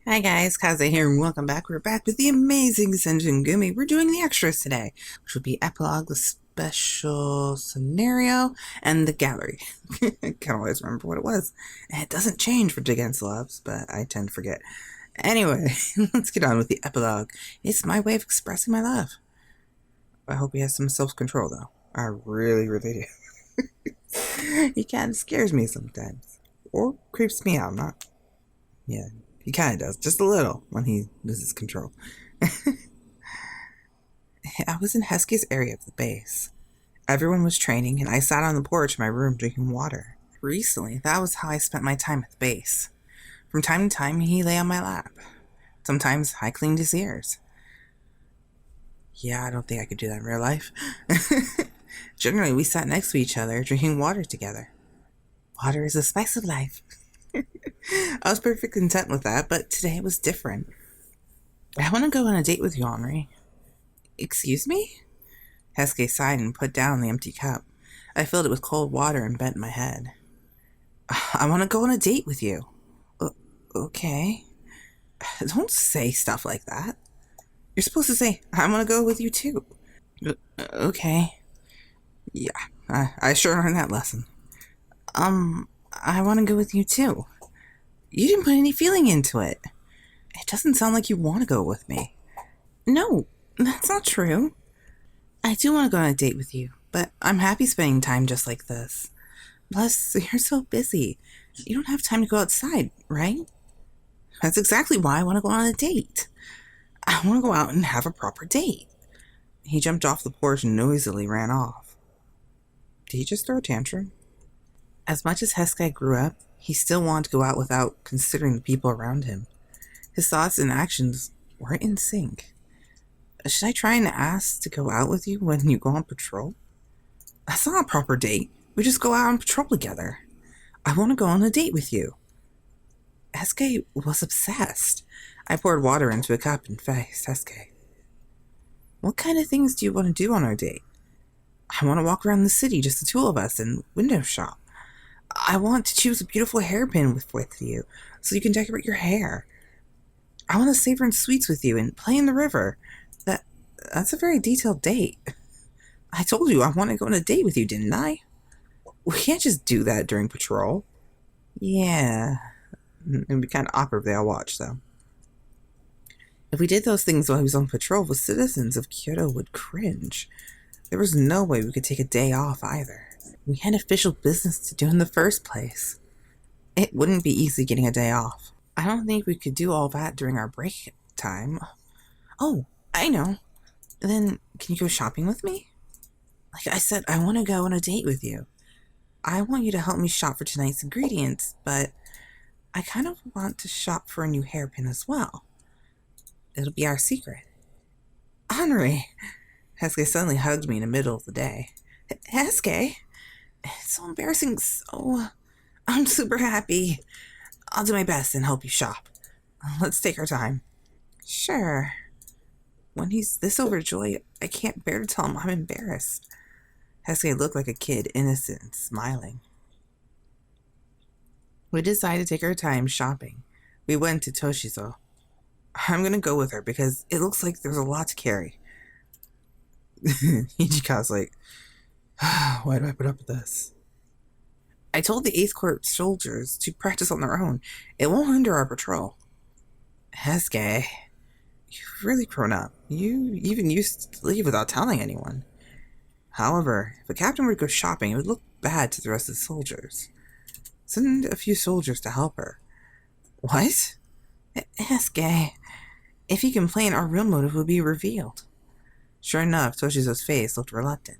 Hi guys, Kaze here and welcome back. We're back with the amazing Shinsengumi. We're doing the extras today, which would be Epilogue, the special scenario, and the gallery. I can't always remember what it was. And it doesn't change for Against Loves, but I tend to forget. Anyway, let's get on with the Epilogue. It's my way of expressing my love. I hope he has some self-control though. I really, really do. He kind of scares me sometimes. Or creeps me out, not... Yeah, he kind of does, just a little, when he loses control. I was in Heisuke's area of the base. Everyone was training, and I sat on the porch of my room drinking water. Recently, that was how I spent my time at the base. From time to time, he lay on my lap. Sometimes I cleaned his ears. Yeah, I don't think I could do that in real life. Generally, we sat next to each other, drinking water together. Water is the spice of life. I was perfectly content with that, but today it was different. I want to go on a date with you, Anri. Excuse me? Heisuke sighed and put down the empty cup. I filled it with cold water and bent my head. I want to go on a date with you. Okay. Don't say stuff like that. You're supposed to say, I want to go with you too. Okay. Yeah, I sure learned that lesson. I want to go with you too. You didn't put any feeling into it. It doesn't sound like you want to go with me. No, that's not true. I do want to go on a date with you, but I'm happy spending time just like this. Plus, you're so busy. You don't have time to go outside, right? That's exactly why I want to go on a date. I want to go out and have a proper date. He jumped off the porch and noisily ran off. Did he just throw a tantrum? As much as Heisuke grew up, he still wanted to go out without considering the people around him. His thoughts and actions weren't in sync. Should I try and ask to go out with you when you go on patrol? That's not a proper date. We just go out on patrol together. I want to go on a date with you. Heisuke was obsessed. I poured water into a cup and faced Heisuke. What kind of things do you want to do on our date? I want to walk around the city, just the two of us, and window shop. I want to choose a beautiful hairpin with you, so you can decorate your hair. I want to savor in sweets with you and play in the river. That's a very detailed date. I told you I want to go on a date with you, didn't I? We can't just do that during patrol. Yeah. It'd be kind of awkward if they all watched, though. If we did those things while he was on patrol, the citizens of Kyoto would cringe. There was no way we could take a day off either. We had official business to do in the first place. It wouldn't be easy getting a day off. I don't think we could do all that during our break time. Oh, I know. Then, can you go shopping with me? Like I said, I want to go on a date with you. I want you to help me shop for tonight's ingredients, but I kind of want to shop for a new hairpin as well. It'll be our secret. Anri! Heisuke suddenly hugged me in the middle of the day. Heisuke! It's so embarrassing, I'm super happy. I'll do my best and help you shop. Let's take our time. Sure. When he's this overjoyed, I can't bear to tell him I'm embarrassed. Heisuke looked like a kid, innocent and smiling. We decided to take our time shopping. We went to Toshizo. I'm gonna go with her because it looks like there's a lot to carry. Ichika's like, why do I put up with this? I told the 8th Corps soldiers to practice on their own. It won't hinder our patrol. Heisuke, you've really grown up. You even used to leave without telling anyone. However, if a captain were to go shopping, it would look bad to the rest of the soldiers. Send a few soldiers to help her. What? Heisuke, if you complain, our real motive would be revealed. Sure enough, Toshizo's face looked reluctant.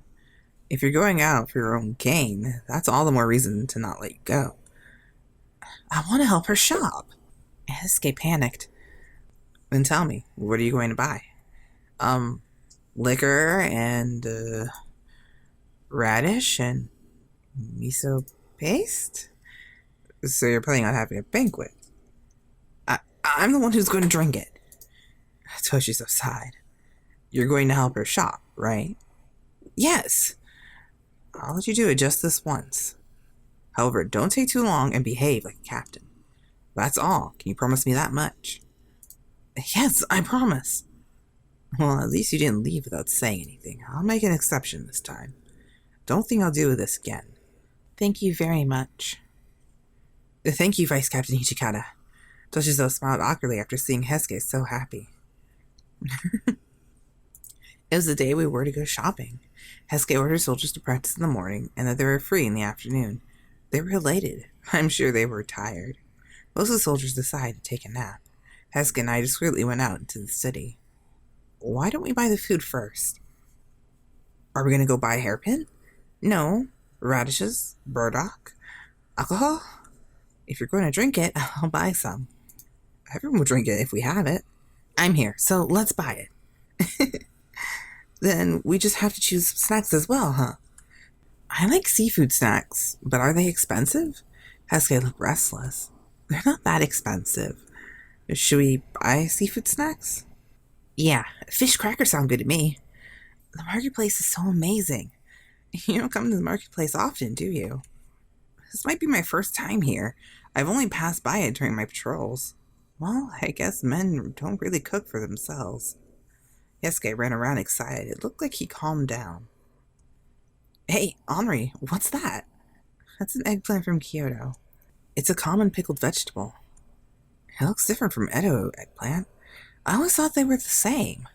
If you're going out for your own gain, that's all the more reason to not let you go. I want to help her shop. Heisuke panicked. Then tell me, what are you going to buy? Liquor and, radish and miso paste? So you're planning on having a banquet. I'm the one who's going to drink it. Toshizo sighed. You're going to help her shop, right? Yes. I'll let you do it just this once. However, don't take too long and behave like a captain. That's all. Can you promise me that much? Yes, I promise. Well, at least you didn't leave without saying anything. I'll make an exception this time. Don't think I'll do this again. Thank you very much. Thank you, Vice Captain Ichikata. Toshizo smiled awkwardly after seeing Heisuke so happy. It was the day we were to go shopping. Heisuke ordered soldiers to practice in the morning, and that they were free in the afternoon. They were elated. I'm sure they were tired. Most of the soldiers decided to take a nap. Heisuke and I discreetly went out into the city. Why don't we buy the food first? Are we going to go buy a hairpin? No. Radishes? Burdock? Alcohol? If you're going to drink it, I'll buy some. Everyone will drink it if we have it. I'm here, so let's buy it. Then we just have to choose some snacks as well, huh? I like seafood snacks, but are they expensive? Heisuke looked restless. They're not that expensive. Should we buy seafood snacks? Yeah, fish crackers sound good to me. The marketplace is so amazing. You don't come to the marketplace often, do you? This might be my first time here. I've only passed by it during my patrols. Well, I guess men don't really cook for themselves. Heisuke ran around excited. It looked like he calmed down. Hey, Anri, what's that? That's an eggplant from Kyoto. It's a common pickled vegetable. It looks different from Edo eggplant. I always thought they were the same.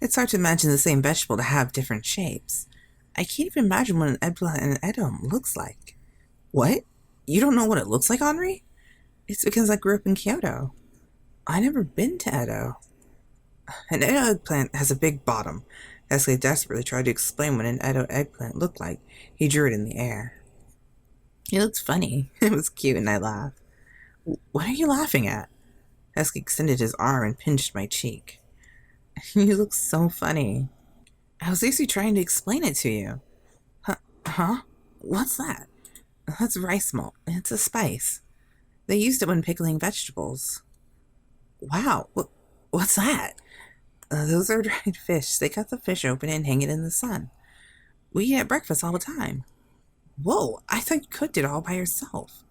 It's hard to imagine the same vegetable to have different shapes. I can't even imagine what an eggplant and an Edo looks like. What? You don't know what it looks like, Anri? It's because I grew up in Kyoto. I never been to Edo. An Edo eggplant has a big bottom. Heisuke desperately tried to explain what an Edo eggplant looked like. He drew it in the air. It looked funny. It was cute and I laughed. What are you laughing at? Heisuke extended his arm and pinched my cheek. You look so funny. I was actually trying to explain it to you. Huh? What's that? That's rice malt. It's a spice. They used it when pickling vegetables. Wow, what's that? Those are dried fish. They cut the fish open and hang it in the sun. We eat at breakfast all the time. Whoa, I thought you cooked it all by yourself.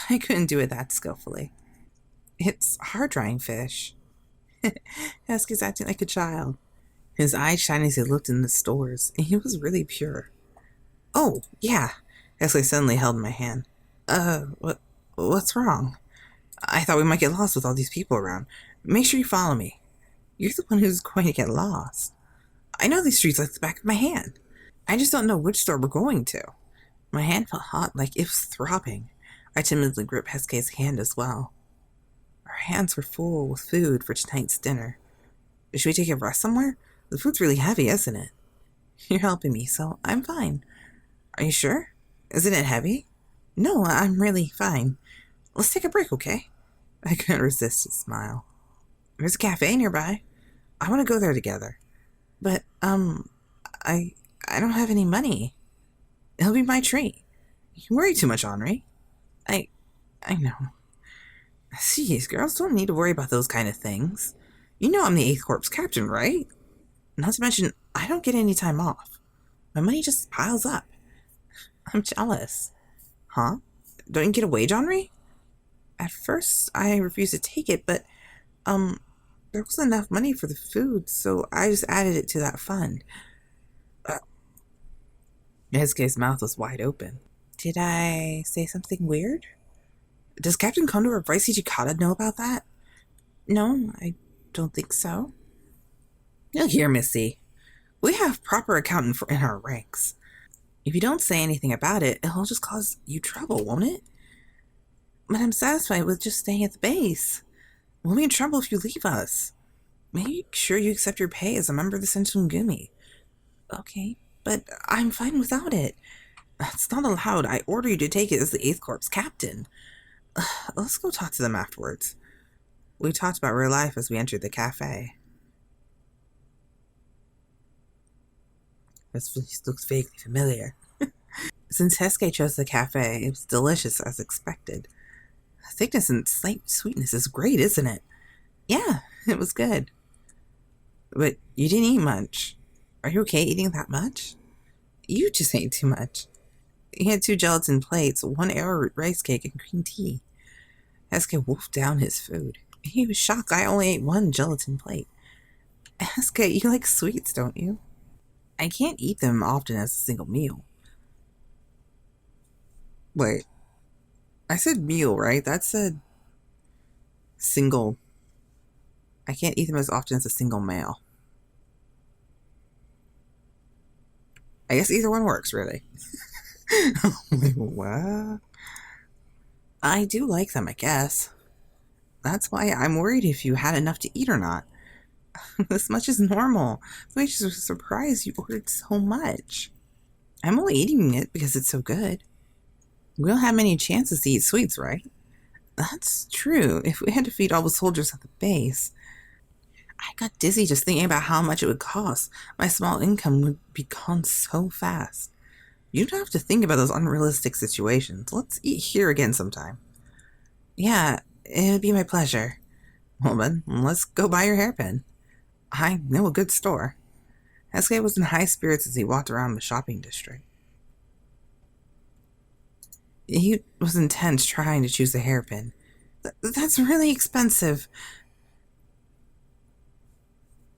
I couldn't do it that skillfully. It's hard drying fish. Heisuke's acting like a child. His eyes shining as he looked in the stores, and he was really pure. Oh, yeah. Heisuke suddenly held my hand. What's wrong? I thought we might get lost with all these people around. Make sure you follow me. You're the one who's going to get lost. I know these streets like the back of my hand. I just don't know which store we're going to. My hand felt hot, like it was throbbing. I timidly gripped Heisuke's hand as well. Our hands were full with food for tonight's dinner. Should we take a rest somewhere? The food's really heavy, isn't it? You're helping me, so I'm fine. Are you sure? Isn't it heavy? No, I'm really fine. Let's take a break, okay? I couldn't resist his smile. There's a cafe nearby. I want to go there together. But, I don't have any money. It'll be my treat. You worry too much, Anri. I know. Jeez, girls don't need to worry about those kind of things. You know I'm the 8th Corps captain, right? Not to mention, I don't get any time off. My money just piles up. I'm jealous. Huh? Don't you get a wage, Anri? At first, I refused to take it, but, there wasn't enough money for the food, so I just added it to that fund. Heisuke's mouth was wide open. Did I say something weird? Does Captain Kondo or Vice Ichikata know about that? No, I don't think so. Look here, Missy. We have proper accountant in our ranks. If you don't say anything about it, it'll just cause you trouble, won't it? But I'm satisfied with just staying at the base. We'll be in trouble if you leave us. Make sure you accept your pay as a member of the Shinsengumi. Okay, but I'm fine without it. It's not allowed. I order you to take it as the 8th Corps captain. Let's go talk to them afterwards. We talked about real life as we entered the cafe. This place looks vaguely familiar. Since Heisuke chose the cafe, it was delicious as expected. The thickness and slight sweetness is great, isn't it? Yeah, it was good. But you didn't eat much. Are you okay eating that much? You just ate too much. He had 2 gelatin plates, 1 arrowroot rice cake, and green tea. Heisuke wolfed down his food. He was shocked I only ate one gelatin plate. Heisuke, you like sweets, don't you? I can't eat them often as a single meal. Wait, I said meal, right? That said single. I can't eat them as often as a single male. I guess either one works, really. Wait, what? I do like them, I guess. That's why I'm worried if you had enough to eat or not. This much is normal. So I'm just surprised you ordered so much. I'm only eating it because it's so good. We don't have many chances to eat sweets, right? That's true. If we had to feed all the soldiers at the base, I got dizzy just thinking about how much it would cost. My small income would be gone so fast. You don't have to think about those unrealistic situations. Let's eat here again sometime. Yeah, it'd be my pleasure. Well then, let's go buy your hairpin. I know a good store. Heisuke was in high spirits as he walked around the shopping district. He was intense trying to choose a hairpin. That's really expensive.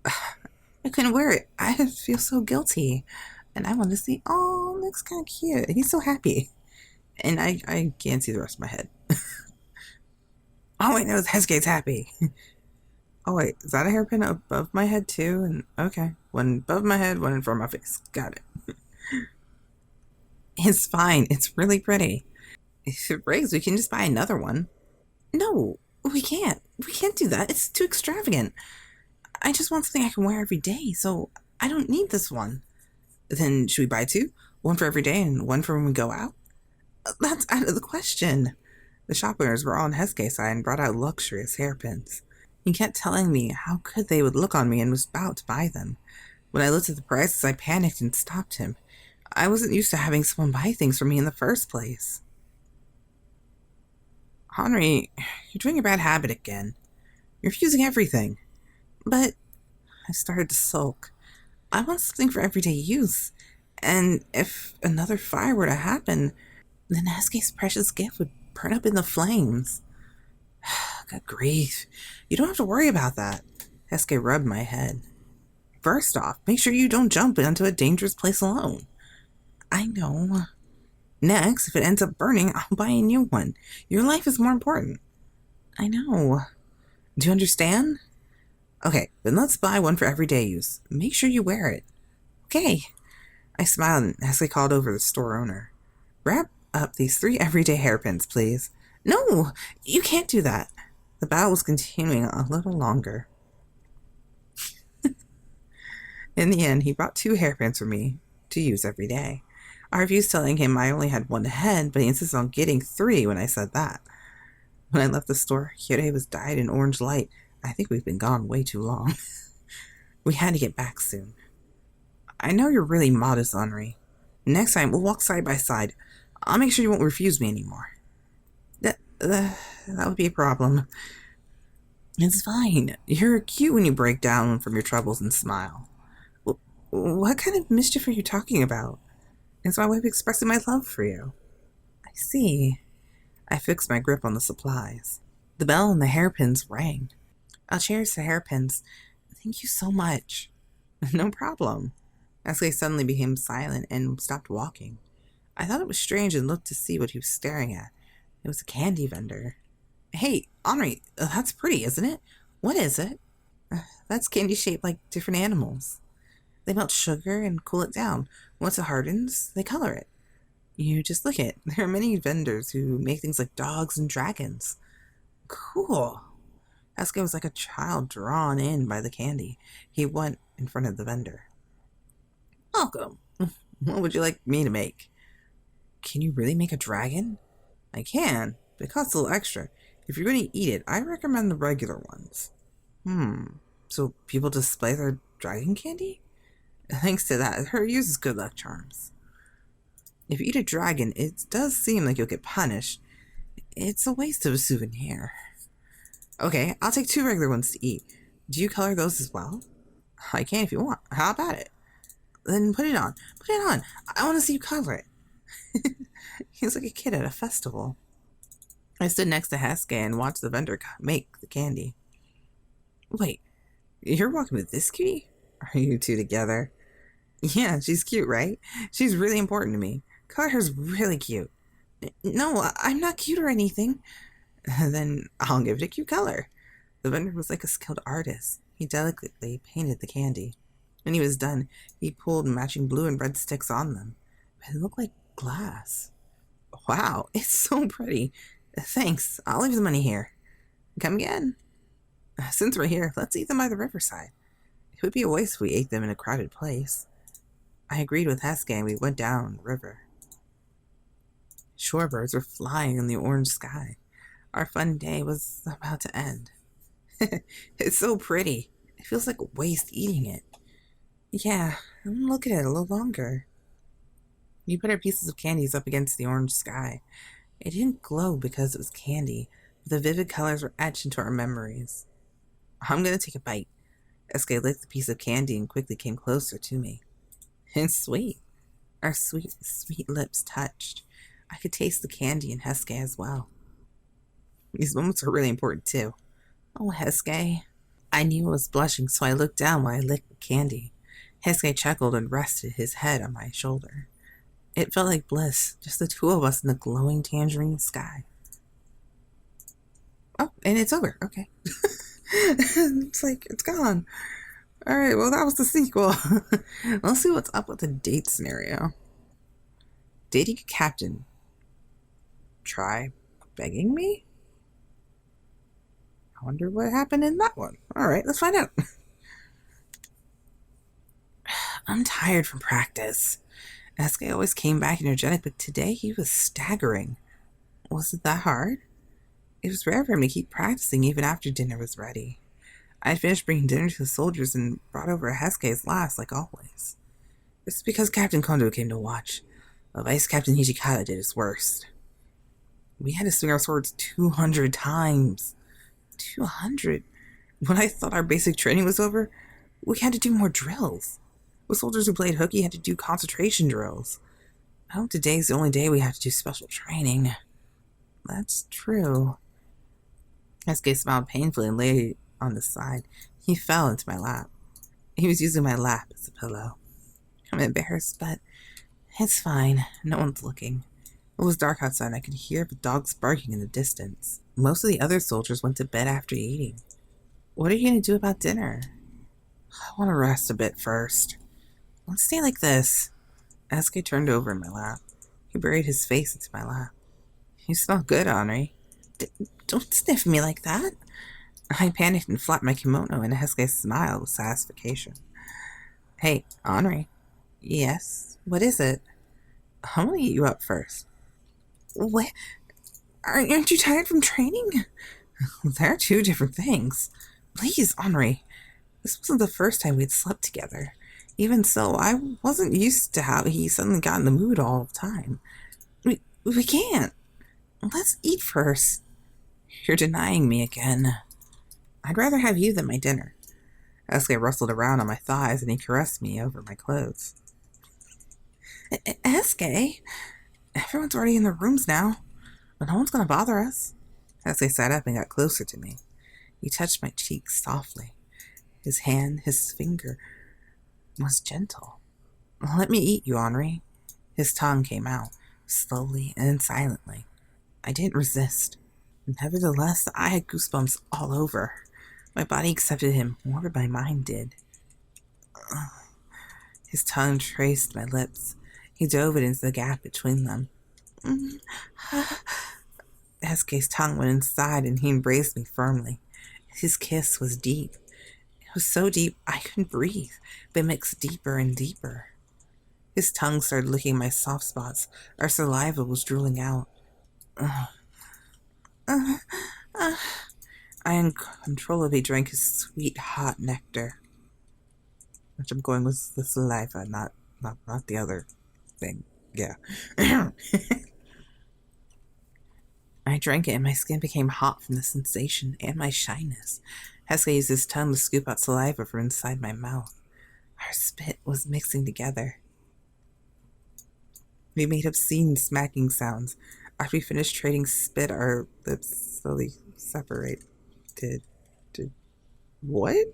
I couldn't wear it. I feel so guilty. And I want to see, oh, looks kind of cute. He's so happy. And I can't see the rest of my head. Oh, wait, no, Heisuke's happy. Oh, wait, is that a hairpin above my head, too? And okay, one above my head, one in front of my face. Got it. It's fine. It's really pretty. If it breaks, we can just buy another one. No, we can't. We can't do that. It's too extravagant. I just want something I can wear every day, so I don't need this one. Then should we buy two? One for every day and one for when we go out? That's out of the question. The shop owners were all on Heisuke's side and brought out luxurious hairpins. He kept telling me how good they would look on me and was about to buy them. When I looked at the prices, I panicked and stopped him. I wasn't used to having someone buy things for me in the first place. Anri, you're doing a bad habit again. You're refusing everything. But I started to sulk. I want something for everyday use. And if another fire were to happen, then Heisuke's precious gift would burn up in the flames. Good grief. You don't have to worry about that. Heisuke rubbed my head. First off, make sure you don't jump into a dangerous place alone. I know. Next, if it ends up burning, I'll buy a new one. Your life is more important. I know. Do you understand? Okay, then let's buy one for everyday use. Make sure you wear it. Okay. I smiled and Heisuke called over the store owner. Wrap up these 3 everyday hairpins, please. No, you can't do that. The battle was continuing a little longer. In the end, he brought 2 hairpins for me to use every day. I refused telling him I only had 1 head, but he insisted on getting 3 when I said that. When I left the store, Kyoto was dyed in orange light. I think we've been gone way too long. We had to get back soon. I know you're really modest, Anri. Next time, we'll walk side by side. I'll make sure you won't refuse me anymore. That would be a problem. It's fine. You're cute when you break down from your troubles and smile. What kind of mischief are you talking about? It's my way of expressing my love for you. I see. I fixed my grip on the supplies. The bell and the hairpins rang. I'll cherish the hairpins. Thank you so much. No problem. Heisuke suddenly became silent and stopped walking. I thought it was strange and looked to see what he was staring at. It was a candy vendor. Hey, Anri, that's pretty, isn't it? What is it? That's candy shaped like different animals. They melt sugar and cool it down. Once it hardens, they color it. You just look at it. There are many vendors who make things like dogs and dragons. Cool. Heisuke was like a child drawn in by the candy. He went in front of the vendor. Welcome. What would you like me to make? Can you really make a dragon? I can, but it costs a little extra. If you're going to eat it, I recommend the regular ones. So people display their dragon candy? Thanks to that, her uses good luck charms. If you eat a dragon, it does seem like you'll get punished. It's a waste of a souvenir. Okay, I'll take 2 regular ones to eat. Do you color those as well? I can if you want. How about it? Then put it on. Put it on. I want to see you color it. He's like a kid at a festival. I stood next to Hesuke and watched the vendor make the candy. Wait, you're walking with this cutie? Are you two together? Yeah, she's cute, right? She's really important to me. Color her's really cute. No, I'm not cute or anything. Then I'll give it a cute color. The vendor was like a skilled artist. He delicately painted the candy. When he was done, he pulled matching blue and red sticks on them. It looked like glass. Wow, it's so pretty. Thanks. I'll leave the money here. Come again. Since we're here, let's eat them by the riverside. It would be a waste if we ate them in a crowded place. I agreed with Hesuke and we went down the river. Shorebirds were flying in the orange sky. Our fun day was about to end. It's so pretty. It feels like a waste eating it. Yeah, I'm gonna look at it a little longer. You put our pieces of candies up against the orange sky. It didn't glow because it was candy, but the vivid colors were etched into our memories. I'm gonna take a bite. Hesuke licked the piece of candy and quickly came closer to me. It's sweet. Our sweet, sweet lips touched. I could taste the candy in Hesuke as well. These moments are really important too. Oh, Hesuke. I knew I was blushing, so I looked down while I licked the candy. Hesuke chuckled and rested his head on my shoulder. It felt like bliss, just the two of us in the glowing tangerine sky. Oh, and it's over. Okay. It's like, it's gone. Alright, well, that was the sequel. Let's see what's up with the date scenario. Dating a captain. Try begging me? I wonder what happened in that one. Alright, let's find out. I'm tired from practice. Hesuke always came back energetic, but today he was staggering. Was it that hard? It was rare for him to keep practicing even after dinner was ready. I had finished bringing dinner to the soldiers and brought over Hesuke's last, like always. It's because Captain Kondo came to watch. Vice Captain Hijikata did his worst. We had to swing our swords 200 times. 200? When I thought our basic training was over, we had to do more drills. With soldiers who played hooky had to do concentration drills. I hope today's the only day we have to do special training. That's true. Hesuke smiled painfully and lay on the side. He fell into my lap. He was using my lap as a pillow. I'm embarrassed, but it's fine. No one's looking. It was dark outside and I could hear the dogs barking in the distance. Most of the other soldiers went to bed after eating. What are you going to do about dinner? I want to rest a bit first. Let's stay like this. Hesuke turned over in my lap. He buried his face into my lap. You smell good, Anri. Don't sniff me like that. I panicked and flapped my kimono, and Hesuke smiled with satisfaction. Hey, Anri. Yes? What is it? I want to eat you up first. What? Aren't you tired from training? They're two different things. Please, Anri. This wasn't the first time we'd slept together. Even so, I wasn't used to how he suddenly got in the mood all the time. We can't. Let's eat first. You're denying me again. I'd rather have you than my dinner. Hesuke rustled around on my thighs and he caressed me over my clothes. Hesuke? Everyone's already in their rooms now. But no one's going to bother us. Hesuke sat up and got closer to me. He touched my cheek softly. His hand, his finger, was gentle. Let me eat you, Anri. His tongue came out, slowly and silently. I didn't resist. Nevertheless, I had goosebumps all over. My body accepted him more than my mind did. His tongue traced my lips. He dove it into the gap between them. Hesuke's tongue went inside and he embraced me firmly. His kiss was deep. It was so deep I couldn't breathe, but it mixed deeper and deeper. His tongue started licking my soft spots. Our saliva was drooling out. I uncontrollably drank his sweet, hot nectar. Which I'm going with the saliva, not the other thing. Yeah. I drank it and my skin became hot from the sensation and my shyness. Hesuke used his tongue to scoop out saliva from inside my mouth. Our spit was mixing together. We made obscene smacking sounds. After we finished trading spit, our lips slowly separated. Did what?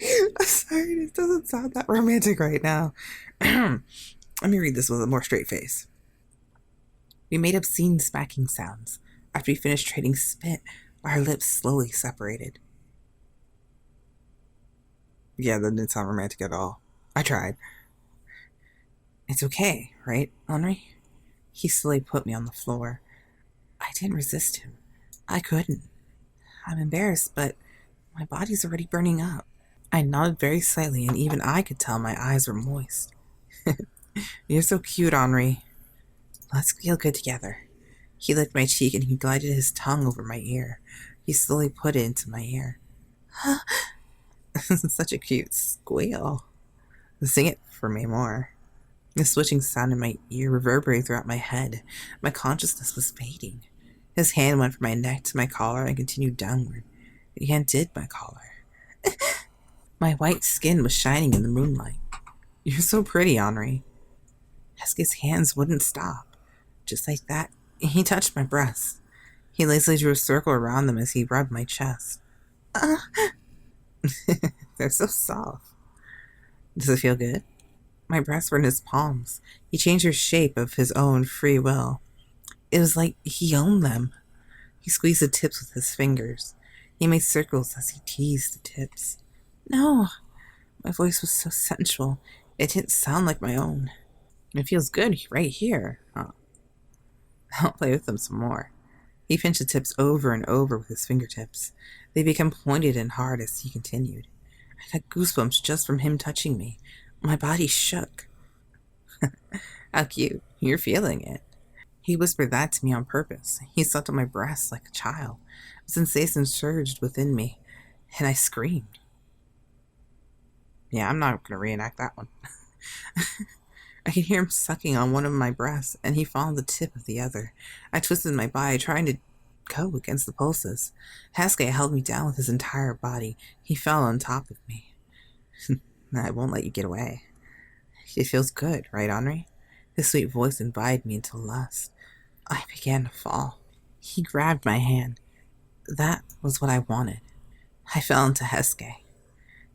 I'm sorry, this doesn't sound that romantic right now. Let me read this with a more straight face. We made obscene smacking sounds. After we finished trading spit, our lips slowly separated. Yeah, that didn't sound romantic at all. I tried. It's okay, right, Henri? He slowly put me on the floor. I didn't resist him. I couldn't. I'm embarrassed, but my body's already burning up. I nodded very slightly, and even I could tell my eyes were moist. You're so cute, Henri. Let's feel good together. He licked my cheek and he glided his tongue over my ear. He slowly put it into my ear. Such a cute squeal. Sing it for me more. The switching sound in my ear reverberated throughout my head. My consciousness was fading. His hand went from my neck to my collar and continued downward. He undid my collar. My white skin was shining in the moonlight. You're so pretty, Henri. Heisuke's hands wouldn't stop. Just like that, he touched my breasts. He lazily drew a circle around them as he rubbed my chest. They're so soft. Does it feel good? My breasts were in his palms. He changed their shape of his own free will. It was like he owned them. He squeezed the tips with his fingers. He made circles as he teased the tips. No, my voice was so sensual. It didn't sound like my own. It feels good right here. Oh. I'll play with them some more. He pinched the tips over and over with his fingertips. They became pointed and hard as he continued. I got goosebumps just from him touching me. My body shook. How cute. You're feeling it. He whispered that to me on purpose. He sucked on my breasts like a child. A sensation surged within me, and I screamed. Yeah, I'm not going to reenact that one. I could hear him sucking on one of my breasts, and he followed the tip of the other. I twisted my body, trying to go against the pulses. Heisuke held me down with his entire body. He fell on top of me. I won't let you get away. It feels good, right, Henri? His sweet voice invited me into lust. I began to fall. He grabbed my hand. That was what I wanted. I fell into Heisuke.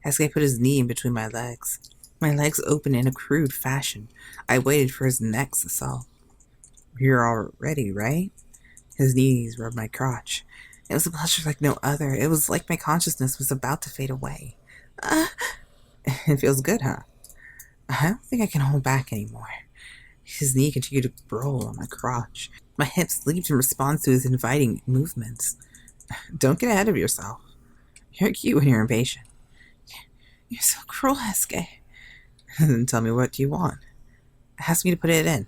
Heisuke put his knee in between my legs. My legs opened in a crude fashion. I waited for his next assault. You're all ready, right? His knees rubbed my crotch. It was a pleasure like no other. It was like my consciousness was about to fade away. It feels good, huh? I don't think I can hold back anymore. His knee continued to roll on my crotch. My hips leaped in response to his inviting movements. Don't get ahead of yourself. You're cute when you're impatient. You're so cruel, Heisuke. Tell me, what do you want? Ask me to put it in.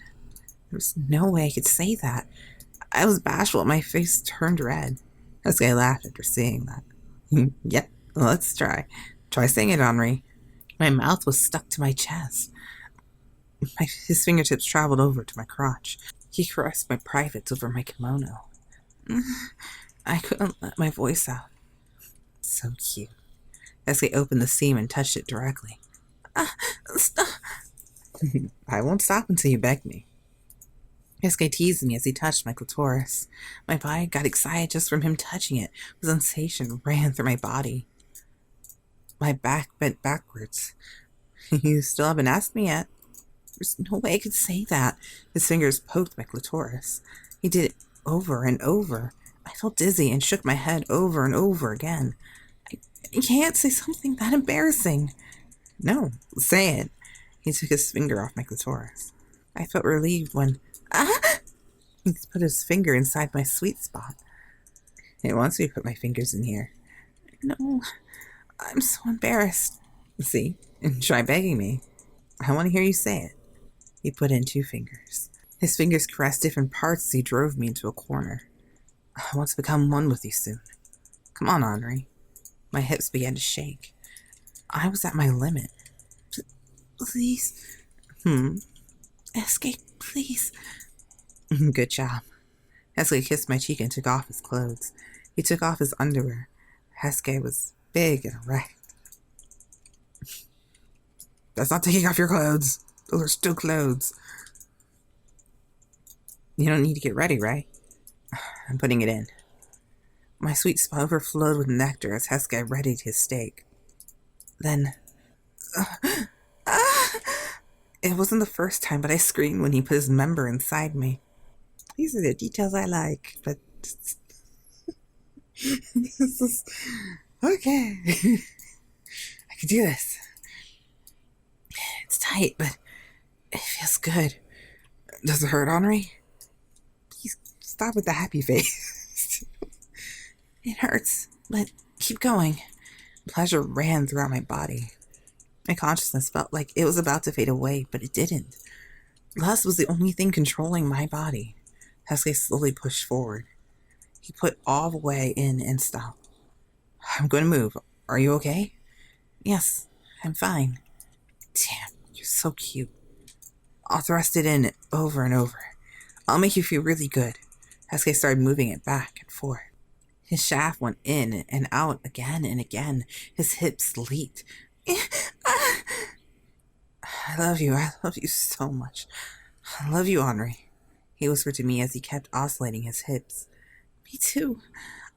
There was no way I could say that. I was bashful. My face turned red. Heisuke laughed after seeing that. Yep, let's try. Try saying it, Henri. My mouth was stuck to my chest. His fingertips traveled over to my crotch. He caressed my privates over my kimono. I couldn't let my voice out. So cute. Heisuke opened the seam and touched it directly. Stop. I won't stop until you beg me. Heisuke teased me as he touched my clitoris. My body got excited just from him touching it. The sensation ran through my body. My back bent backwards. You still haven't asked me yet. There's no way I could say that. His fingers poked my clitoris. He did it over and over. I felt dizzy and shook my head over and over again. I can't say something that embarrassing. No, say it. He took his finger off my clitoris. I felt relieved when... He put his finger inside my sweet spot. He wants me to put my fingers in here. No, I'm so embarrassed. See? And try begging me. I want to hear you say it. He put in 2 fingers. His fingers caressed different parts as he drove me into a corner. I want to become one with you soon. Come on, Henri. My hips began to shake. I was at my limit. Please. Heisuke, please. Good job. Heisuke kissed my cheek and took off his clothes. He took off his underwear. Heisuke was big and erect. That's not taking off your clothes. Those are still clothes. You don't need to get ready, right? I'm putting it in. My sweet spot overflowed with nectar as Heisuke readied his steak. Then... It wasn't the first time, but I screamed when he put his member inside me. These are the details I like, but... this is... Okay. I can do this. It's tight, but it feels good. Does it hurt, Anri? Please stop with the happy face. It hurts, but keep going. Pleasure ran throughout my body. My consciousness felt like it was about to fade away, but it didn't. Lust was the only thing controlling my body. Heisuke slowly pushed forward. He put all the way in and stopped. I'm going to move. Are you okay? Yes, I'm fine. Damn, you're so cute. I'll thrust it in over and over. I'll make you feel really good. Heisuke started moving it back and forth. His shaft went in and out again and again. His hips leaped. I love you. I love you so much. I love you, Anri. He whispered to me as he kept oscillating his hips. Me too.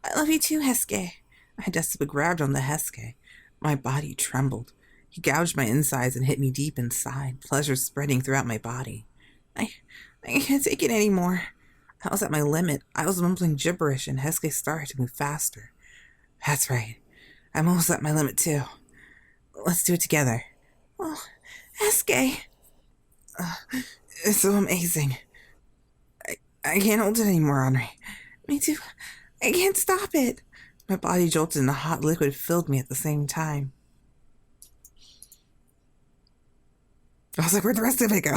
I love you too, Heisuke. I desperately grabbed on the Heisuke. My body trembled. He gouged my insides and hit me deep inside, pleasure spreading throughout my body. I can't take it anymore. I was at my limit. I was mumbling gibberish, and Heisuke started to move faster. That's right. I'm almost at my limit, too. Let's do it together. Oh, Heisuke. It's so amazing. I can't hold it anymore, Anri. Me too. I can't stop it. My body jolted and the hot liquid filled me at the same time. I was like, where'd the rest of it go?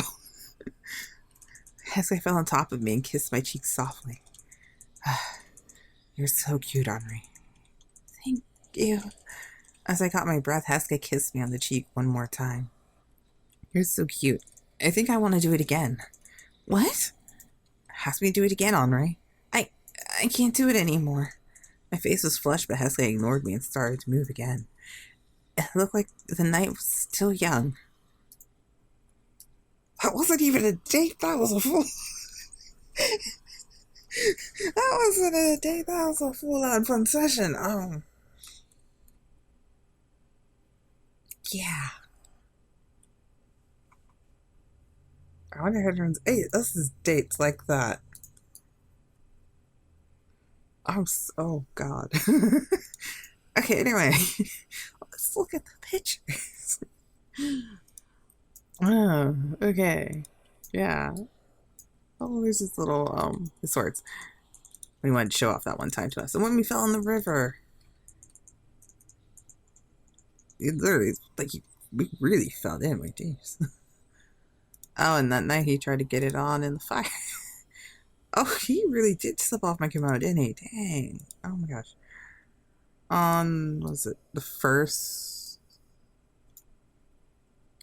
Heisuke fell on top of me and kissed my cheek softly. You're so cute, Anri. Thank you. As I caught my breath, Heisuke kissed me on the cheek one more time. You're so cute. I think I want to do it again. What? Ask me to do it again, Anri. I can't do it anymore. My face was flushed, but Heisuke ignored me and started to move again. It looked like the night was still young. That wasn't even a date, that was a full... That wasn't a date, that was a full-on fun session. Yeah. I wonder how everyone's... Hey, this is dates like that. Oh, God. Okay, anyway. Let's look at the pictures. Oh, okay. Yeah. Oh, there's this little, the swords. We wanted to show off that one time to us. And when we fell in the river. It literally, like, we really fell in, my jeez. Oh, and that night he tried to get it on in the fire. Oh, he really did slip off my kimono, didn't he? Dang. Oh my gosh. Was it the first?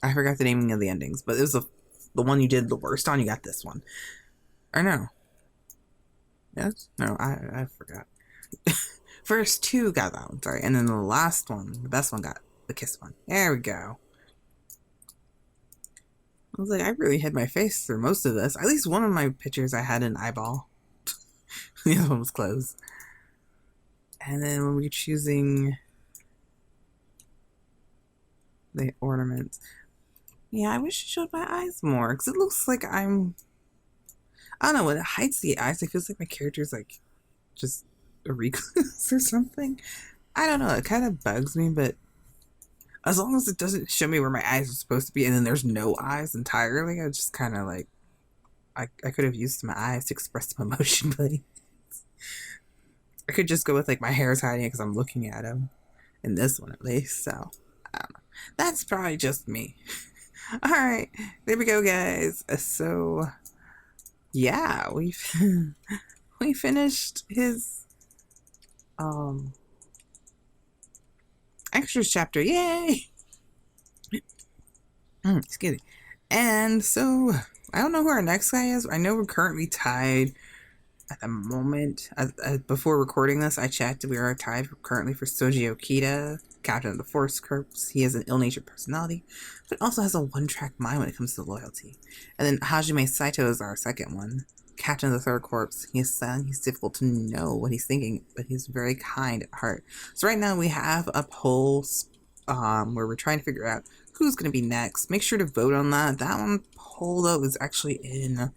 I forgot the naming of the endings, but it was the one you did the worst on. You got this one. Or no? Yes? No, I forgot. First two got that one, sorry. And then the last one, the best one, got the kiss one. There we go. I was like, I really hid my face through most of this. At least one of my pictures I had an eyeball. The other one was closed. And then when we were choosing the ornaments. Yeah, I wish it showed my eyes more. Because it looks like I don't know, when it hides the eyes, it feels like my character's like just a recluse or something. I don't know, it kind of bugs me, but as long as it doesn't show me where my eyes are supposed to be and then there's no eyes entirely, I just kind of like, I could have used my eyes to express some emotion, but I could just go with like my hair's hiding it because I'm looking at him. In this one at least, so I don't know. That's probably just me. Alright, there we go, guys. So, yeah, we finished his extras chapter. Yay! Excuse me. And so I don't know who our next guy is. I know we're currently tied at the moment. Before recording this, I checked. We are tied currently for Soji Okita, captain of the Force Corps. He has an ill-natured personality, but also has a one-track mind when it comes to loyalty. And then Hajime Saito is our second one, Captain of the Third Corps. He is silent, he's difficult to know what he's thinking, but he's very kind at heart. So right now we have a poll where we're trying to figure out who's going to be next. Make sure to vote on that. That one poll, though, is actually in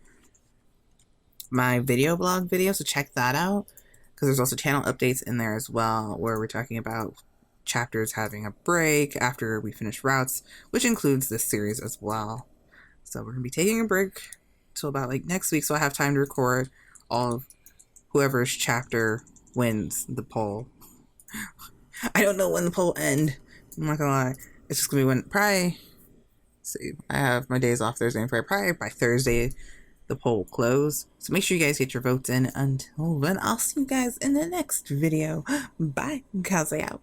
my video blog video, so check that out. Because there's also channel updates in there as well, where we're talking about chapters having a break after we finish routes, which includes this series as well. So we're going to be taking a break till about like next week, so I have time to record all of whoever's chapter wins the poll. I don't know when the poll end. I'm not gonna lie. It's just gonna be when probably. See, I have my days off Thursday and Friday. Probably by Thursday, the poll will close. So make sure you guys get your votes in. Until then, I'll see you guys in the next video. Bye. Kaze out.